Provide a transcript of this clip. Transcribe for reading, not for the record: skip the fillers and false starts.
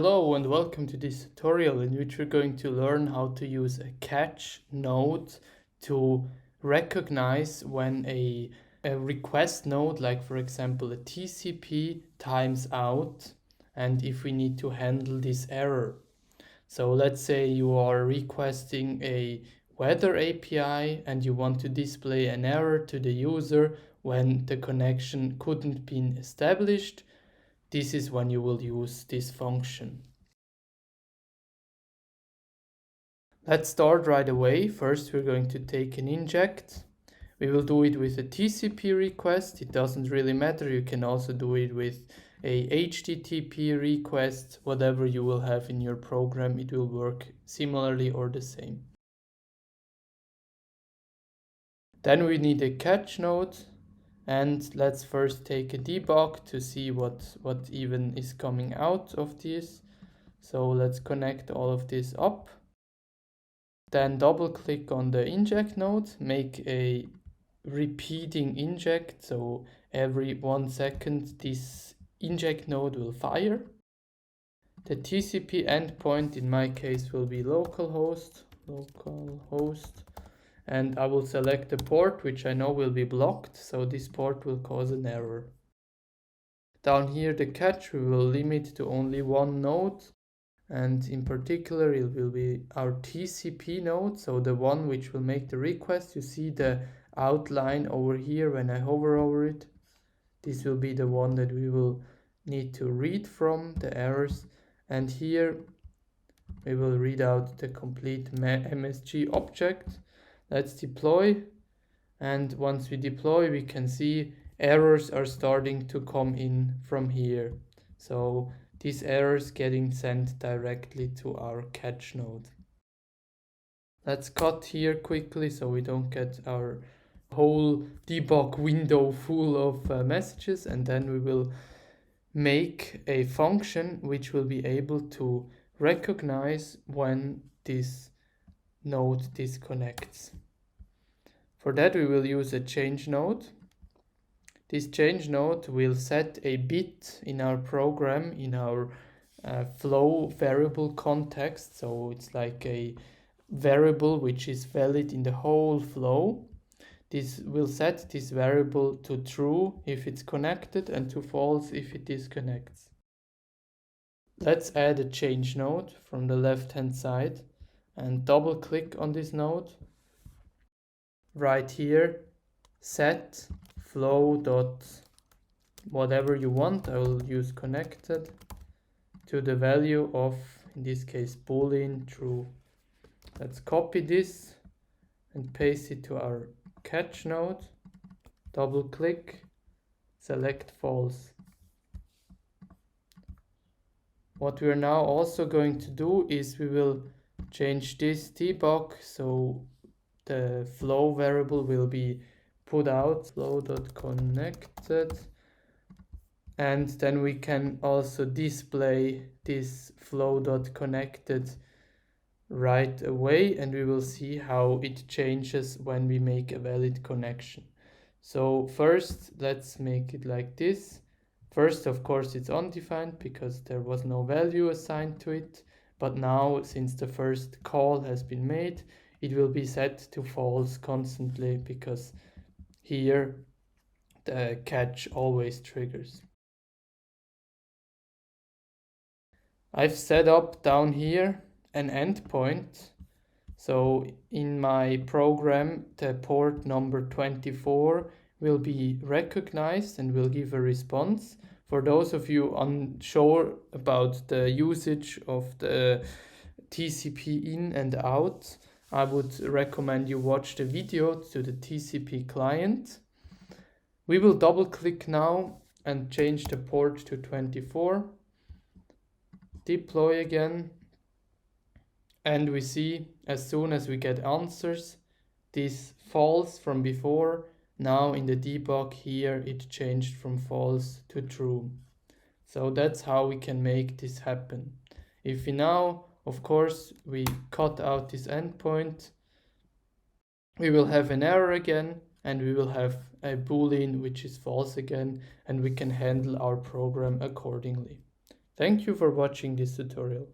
Hello and welcome to this tutorial in which we're going to learn how to use a catch node to recognize when a request node, like for example a TCP, times out, and if we need to handle this error. So let's say you are requesting a weather API and you want to display an error to the user when the connection couldn't be established. This is when you will use this function. Let's start right away. First, we're going to take an inject. We will do it with a TCP request. It doesn't really matter. You can also do it with a HTTP request. Whatever you will have in your program, it will work similarly or the same. Then we need a catch node. And let's first take a debug to see what even is coming out of this. So let's connect all of this up. Then double click on the inject node, make a repeating inject. So every 1 second this inject node will fire. The TCP endpoint in my case will be localhost. And I will select the port which I know will be blocked, so this port will cause an error. Down here the catch we will limit to only one node, and in particular it will be our TCP node, so the one which will make the request. You see the outline over here when I hover over it. This will be the one that we will need to read from, the errors, and here we will read out the complete MSG object. Let's deploy, and once we deploy we can see errors are starting to come in from here. So these errors getting sent directly to our catch node. Let's cut here quickly so we don't get our whole debug window full of messages, and then we will make a function which will be able to recognize when this node disconnects. For that we will use a change node. This change node will set a bit in our program in our flow variable context. So it's like a variable which is valid in the whole flow. This will set this variable to true if it's connected and to false if it disconnects. Let's add a change node from the left hand side and double click on this node. Right here, set flow dot whatever you want. I will use connected to the value of, in this case, boolean true. Let's copy this and paste it to our catch node. Double click, select false. What we are now also going to do is we will change this debug, so the flow variable will be put out, flow.connected, and then we can also display this flow.connected right away, and we will see how it changes when we make a valid connection. So first let's make it like this. First, of course, it's undefined because there was no value assigned to it, but now since the first call has been made, it will be set to false constantly because here the catch always triggers. I've set up down here an endpoint. So in my program, the port number 24 will be recognized and will give a response. For those of you unsure about the usage of the TCP in and out, I would recommend you watch the video to the TCP client. We will double click now and change the port to 24. Deploy again. And we see as soon as we get answers, this false from before, now in the debug here it changed from false to true. So that's how we can make this happen. If we now, of course, we cut out this endpoint, we will have an error again, and we will have a boolean which is false again, and we can handle our program accordingly. Thank you for watching this tutorial.